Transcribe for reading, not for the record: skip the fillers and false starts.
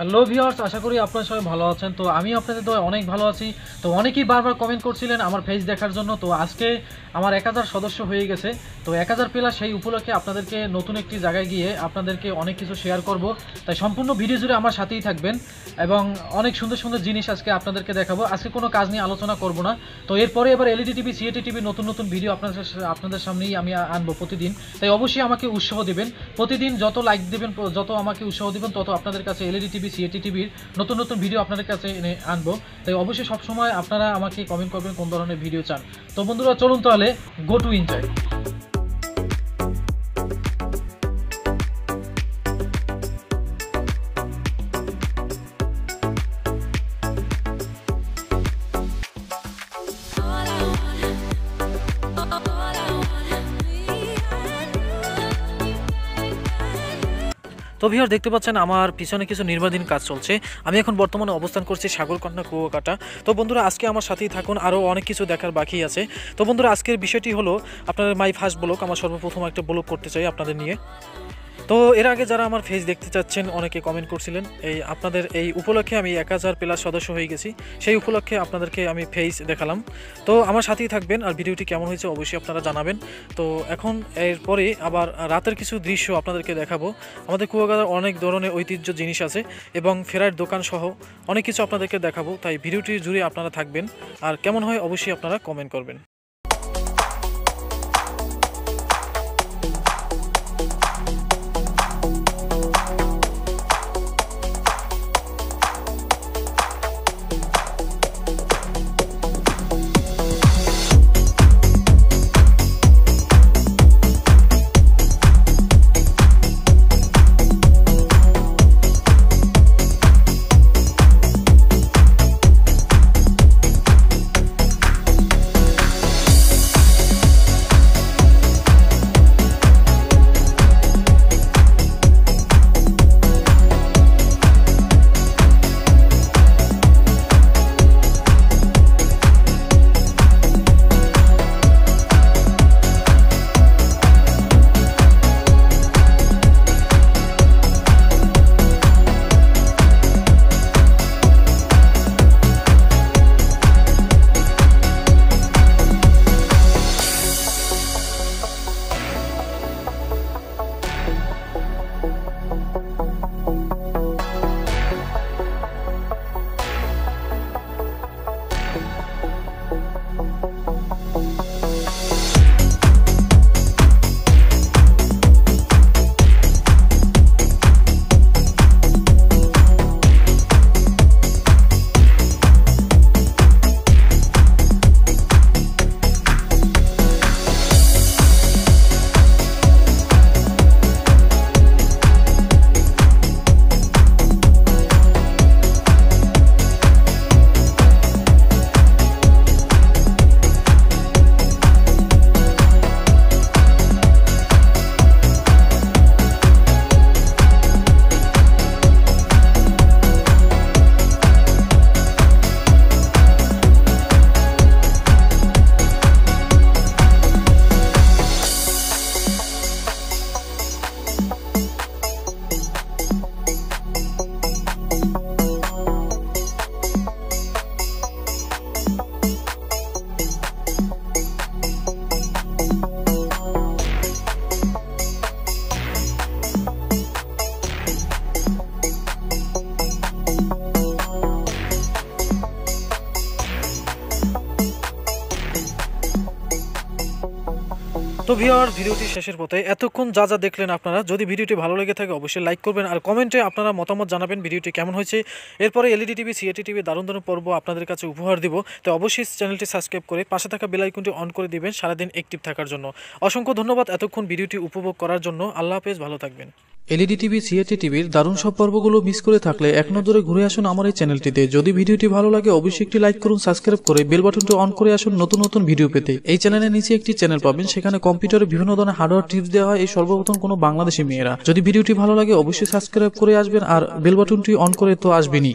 Hello viewers, আশা করি আপনারা সবাই ভালো আছেন। তো আমি আপনাদের দোয়ায় অনেক ভালো আছি। তো অনেকেই বারবার কমেন্ট করছিলেন আমার পেজ দেখার জন্য। তো আজকে আমার 1000 সদস্য হয়ে গেছে। তো 1000 প্লাস সেই উপলক্ষে আপনাদেরকে নতুন একটি জায়গায় গিয়ে আপনাদেরকে অনেক কিছু শেয়ার করব। তাই সম্পূর্ণ ভিডিও জুড়ে আমার সাথেই থাকবেন এবং অনেক সুন্দর সুন্দর জিনিস আজকে আপনাদেরকে দেখাবো। আজকে কোনো কাজ নিয়ে আলোচনা করব না। তো এরপরে এবার এলইডি টিভি, সিএটি টিভি নতুন নতুন ভিডিও আপনাদের সামনেই আমি আনবো প্রতিদিন। তাই অবশ্যই আমাকে উৎসাহ দিবেন। প্রতিদিন যত লাইক দেবেন, যত আমাকে উৎসাহ দিবেন, তত আপনাদের কাছে এলইডি টিভি, সিএটি টিভির নতুন নতুন ভিডিও আপনাদের কাছে এনে আনবো। তাই অবশ্যই সবসময় আপনারা আমাকে কমেন্ট করবেন কোন ধরনের ভিডিও চান। তো বন্ধুরা, চলুন তাহলে গো টু এনজয়। তো ভিউয়ার দেখতে পাচ্ছেন আমার পিছনে কিছু নির্মাণাধীন কাজ চলছে। আমি এখন বর্তমানে অবস্থান করছি সাগরকন্যা কুয়াকাটা। তো বন্ধুরা, আজকে আমার সাথেই থাকুন, আরও অনেক কিছু দেখার বাকি আছে। তো বন্ধুরা, আজকের বিষয়টি হলো আপনাদের মাই ফার্স্ট ব্লগ। আমার সর্বপ্রথম একটা ব্লগ করতে চাই আপনাদের নিয়ে। তো এর আগে যারা আমার ফেস দেখতে চাচ্ছেন অনেকে কমেন্ট করছিলেন। আপনাদের এই উপলক্ষে আমি 1000 প্লাস সদস্য হয়ে গেছি। সেই উপলক্ষে আপনাদেরকে আমি ফেস দেখালাম। তো আমার সাথেই থাকবেন, আর ভিডিওটি কেমন হয়েছে অবশ্যই আপনারা জানাবেন। তো এখন এরপরে আবার রাতের কিছু দৃশ্য আপনাদেরকে দেখাবো। আমাদের কুয়াকাটার অনেক ধরনের ঐতিহ্য জিনিস আছে এবং ফেরার দোকান সহ অনেক কিছু আপনাদেরকে দেখাবো। তাই ভিডিওটি জুড়ে আপনারা থাকবেন, আর কেমন হয় অবশ্যই আপনারা কমেন্ট করবেন। তো ভিউয়ার, ভিডিওটি শেষের পথে। এতক্ষণ যা যা দেখলেন আপনারা, যদি ভিডিওটি ভালো লেগে থাকে অবশ্যই লাইক করবেন, আর কমেন্টে আপনারা মতামত জানাবেন ভিডিওটি কেমন হয়েছে। এরপরে এলইডি টিভি, সিএটি টিভি দারুণ দারুণ পর্ব আপনাদের কাছে উপহার দিব। তো অবশ্যই চ্যানেলটি সাবস্ক্রাইব করে পাশে থাকা বেল আইকনটি অন করে দিবেন সারাদিন অ্যাক্টিভ থাকার জন্য। অসংখ্য ধন্যবাদ এতক্ষণ ভিডিওটি উপভোগ করার জন্য। আল্লাহ হাফেজ, ভালো থাকবেন। এলইডি টিভি, সিএটি টিভির দারুণ সব পর্বগুলো মিস করে থাকলে এক নজরে ঘুরে আসুন আমার এই চ্যানেলটিতে। যদি ভিডিওটি ভালো লাগে অবশ্যই একটি লাইক করুন, সাবস্ক্রাইব করে বেল বাটনটি অন করে আসুন নতুন নতুন ভিডিও পেতে। এই চ্যানেলের নিচে একটি চ্যানেল পাবেন, সেখানে কম্পিউটারে বিভিন্ন ধরনের হার্ডওয়্যার টিপস দেওয়া হয় এই সর্বপ্রথম কোনো বাংলাদেশি মেয়েরা। যদি ভিডিওটি ভালো লাগে অবশ্যই সাবস্ক্রাইব করে আসবেন, আর বেল বাটনটি অন করে তো আসবেনই।